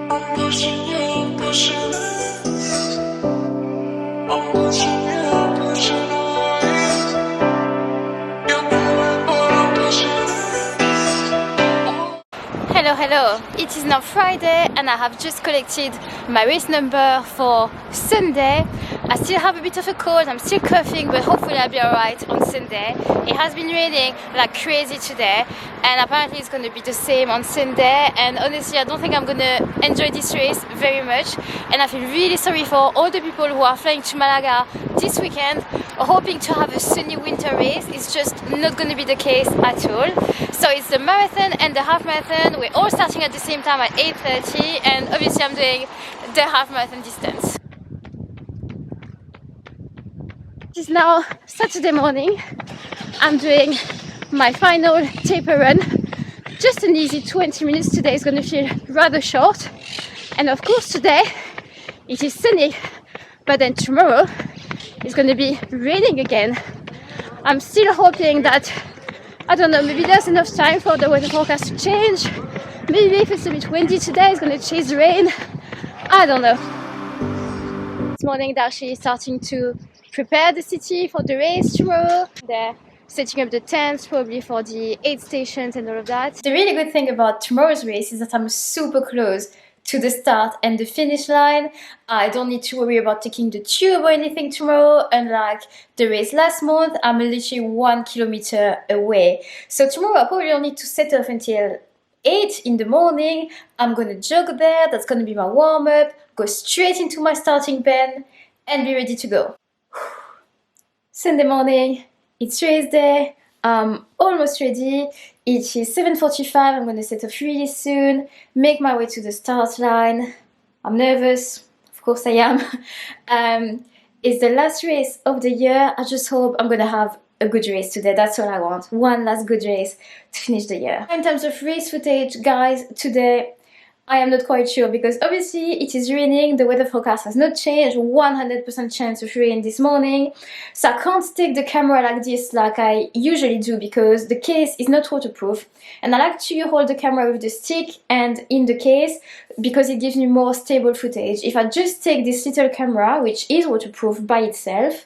I'm pushing you, pushing I'm pushing you, pushing away. You're pulling, but I'm pushing. Hello, hello. It is now Friday and I have just collected my race number for Sunday. I still have a bit of a cold, I'm still coughing, but hopefully I'll be alright on Sunday. It has been raining like crazy today and apparently it's going to be the same on Sunday, and honestly I don't think I'm going to enjoy this race very much, and I feel really sorry for all the people who are flying to Malaga this weekend hoping to have a sunny winter race. It's just not going to be the case at all. So it's the marathon and the half marathon. We're all starting at the same time at 8:30, and obviously I'm doing the half marathon distance. It is now Saturday morning. I'm doing my final taper run. Just an easy 20 minutes. Today is going to feel rather short. And of course today it is sunny, but then tomorrow it's going to be raining again. I'm still hoping that, I don't know, maybe there's enough time for the weather forecast to change. Maybe if it's a bit windy today, it's going to chase the rain. I don't know. This morning they're actually starting to prepare the city for the race tomorrow. They're setting up the tents probably for the aid stations and all of that. The really good thing about tomorrow's race is that I'm super close to the start and the finish line. I don't need to worry about taking the tube or anything tomorrow. Unlike the race last month, I'm literally 1 kilometer away. So tomorrow I probably don't need to set off until 8 in the morning. I'm gonna jog there, that's gonna be my warm-up, go straight into my starting pen and be ready to go. Sunday morning, it's race day, I'm almost ready. It is 7:45, I'm gonna set off really soon, make my way to the start line. I'm nervous, of course I am. It's the last race of the year. I just hope I'm gonna have a good race today. That's all I want. One last good race to finish the year. In terms of race footage, guys, today I am not quite sure because obviously it is raining. The weather forecast has not changed. 100% chance of rain this morning. So I can't take the camera like this like I usually do because the case is not waterproof. And I like to hold the camera with the stick and in the case because it gives me more stable footage. If I just take this little camera, which is waterproof by itself,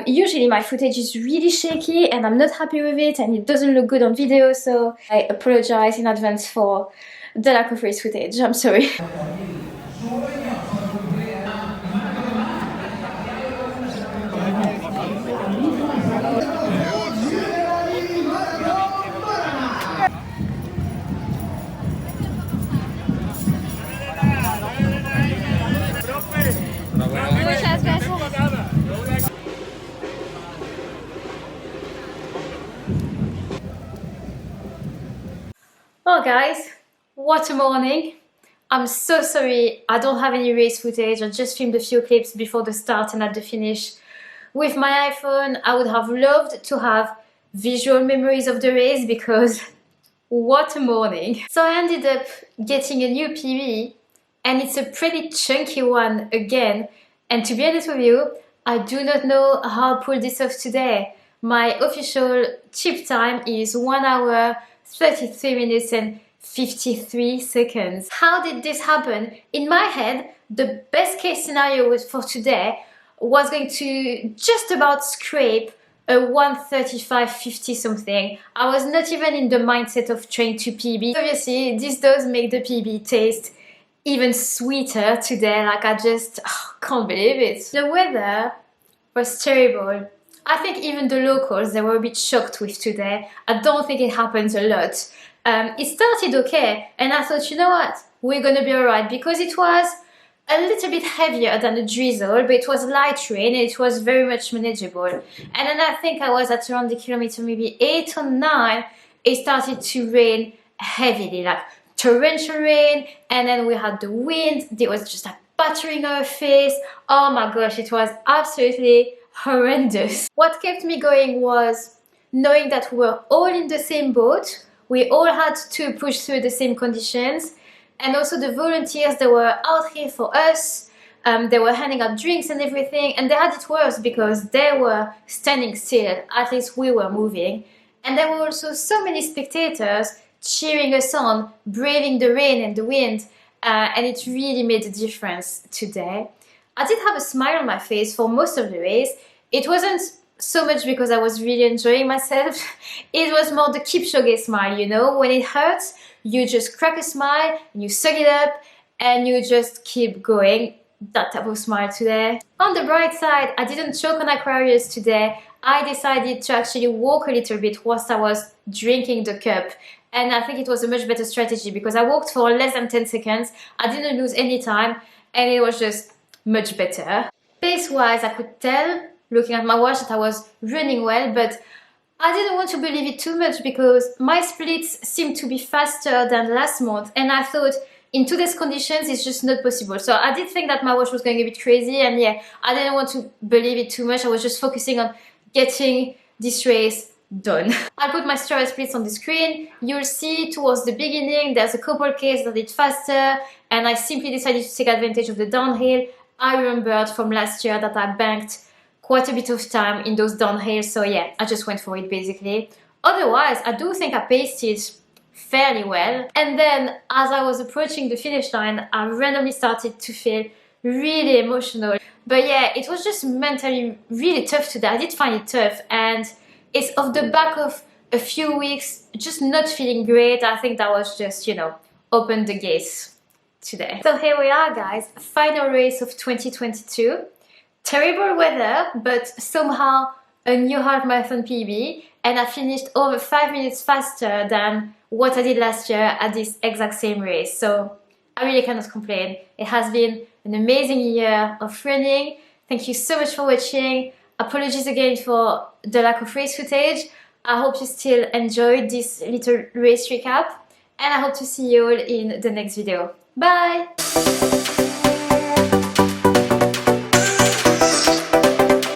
usually my footage is really shaky and I'm not happy with it and it doesn't look good on video, so I apologize in advance for the lack of race footage. I'm sorry. Oh guys, what a morning. I'm so sorry I don't have any race footage. I just filmed a few clips before the start and at the finish with my iPhone. I would have loved to have visual memories of the race because what a morning. So I ended up getting a new PB and it's a pretty chunky one again. And to be honest with you, I do not know how I'll pull this off today. My official chip time is 1 hour, 33 minutes and 53 seconds. How did this happen? In my head, the best case scenario for today was going to just about scrape a 1:35.50 something. I was not even in the mindset of trying to PB. Obviously, this does make the PB taste even sweeter today. Like I just can't believe it. The weather was terrible. I think even the locals, they were a bit shocked with today. I don't think it happens a lot. It started okay, and I thought, you know what, we're gonna be alright because it was a little bit heavier than a drizzle, but it was light rain and it was very much manageable. And then I think I was at around the kilometer maybe 8 or 9, it started to rain heavily, like torrential rain, and then we had the wind. It was just like battering our face. Oh my gosh, it was absolutely horrendous. What kept me going was knowing that we were all in the same boat. We all had to push through the same conditions, and also the volunteers that were out here for us, they were handing out drinks and everything, and they had it worse because they were standing still. At least we were moving, and there were also so many spectators cheering us on, braving the rain and the wind. and it really made a difference today. I did have a smile on my face for most of the race. It wasn't so much because I was really enjoying myself. It was more the Kipchoge smile, you know, when it hurts, you just crack a smile, and you suck it up, and you just keep going. That type of smile today. On the bright side, I didn't choke on Aquarius today. I decided to actually walk a little bit whilst I was drinking the cup. And I think it was a much better strategy because I walked for less than 10 seconds. I didn't lose any time and it was just much better. Pace-wise, I could tell, looking at my watch, that I was running well, but I didn't want to believe it too much because my splits seemed to be faster than last month, and I thought in today's conditions it's just not possible. So I did think that my watch was going a bit crazy, and yeah, I didn't want to believe it too much. I was just focusing on getting this race done. I'll put my Strava splits on the screen. You'll see towards the beginning there's a couple Ks that did faster, and I simply decided to take advantage of the downhill. I remembered from last year that I banked quite a bit of time in those downhills, so yeah, I just went for it basically. Otherwise, I do think I paced it fairly well. And then as I was approaching the finish line, I randomly started to feel really emotional. But yeah, it was just mentally really tough today. I did find it tough, and it's off the back of a few weeks just not feeling great. I think that was just, you know, opened the gates today. So here we are, guys, final race of 2022. Terrible weather, but somehow a new half marathon PB, and I finished over 5 minutes faster than what I did last year at this exact same race. So I really cannot complain. It has been an amazing year of running. Thank you so much for watching. Apologies again for the lack of race footage. I hope you still enjoyed this little race recap, and I hope to see you all in the next video. Bye!